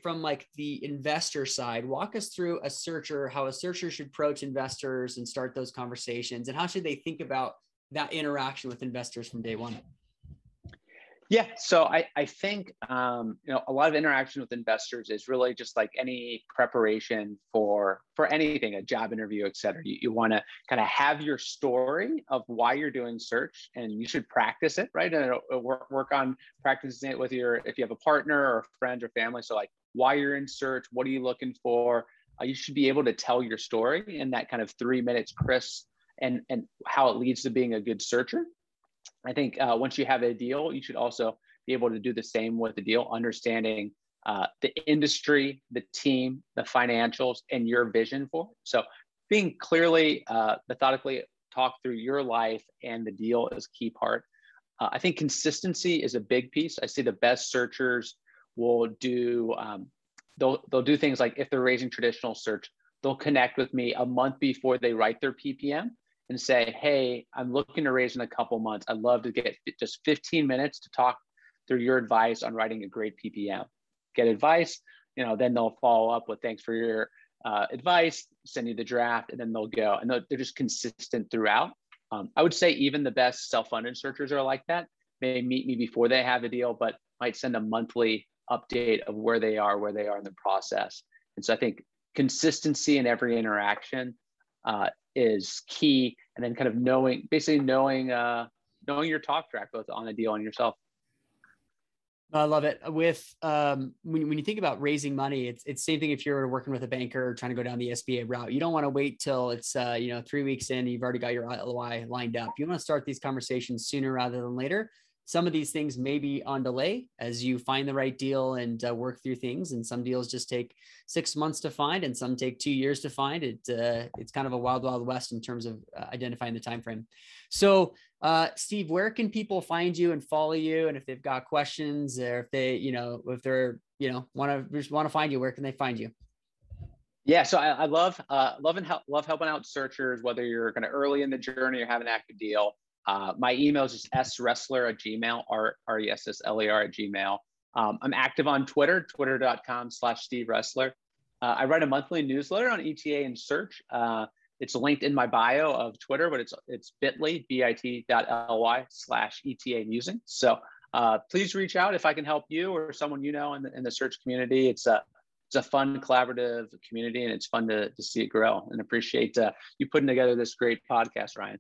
From like the investor side, walk us through how a searcher should approach investors and start those conversations, and how should they think about that interaction with investors from day one? Yeah, so I think a lot of interaction with investors is really just like any preparation for anything, a job interview, et cetera. You want to kind of have your story of why you're doing search, and you should practice it, right? And work on practicing it with if you have a partner or friends or family. So like why you're in search, what are you looking for? You should be able to tell your story in that kind of 3 minutes crisp, and how it leads to being a good searcher. I think once you have a deal, you should also be able to do the same with the deal, understanding the industry, the team, the financials, and your vision for it. So being clearly, methodically talk through your life and the deal is a key part. I think consistency is a big piece. I see the best searchers will do, they'll do things like, if they're raising traditional search, they'll connect with me a month before they write their PPM and say, hey, I'm looking to raise in a couple months. I'd love to get just 15 minutes to talk through your advice on writing a great PPM. Get advice, then they'll follow up with thanks for your advice, send you the draft, and then they'll go. And they're just consistent throughout. I would say even the best self-funded searchers are like that. They meet me before they have a deal, but might send a monthly update of where they are in the process. And so I think consistency in every interaction is key. And then kind of knowing your talk track, both on the deal and yourself. I love it. With when you think about raising money, it's same thing if you're working with a banker trying to go down the SBA route. You don't want to wait till it's 3 weeks in, you've already got your LOI lined up. You want to start these conversations sooner rather than later. Some of these things may be on delay as you find the right deal and work through things. And some deals just take 6 months to find, and some take 2 years to find. It's kind of a wild, wild west in terms of identifying the time frame. So, Steve, where can people find you and follow you? And if they've got questions, or if they, want to find you, where can they find you? Yeah, so I love helping out searchers, whether you're kind of early in the journey or have an active deal. My email is just sressler@gmail, RESSLER@gmail. I'm active on Twitter, twitter.com/Steve Ressler. I write a monthly newsletter on ETA and search. It's linked in my bio of Twitter, but it's bit.ly/ETA musing. So please reach out if I can help you or someone in the search community. It's a fun, collaborative community, and it's fun to see it grow. And appreciate you putting together this great podcast, Ryan.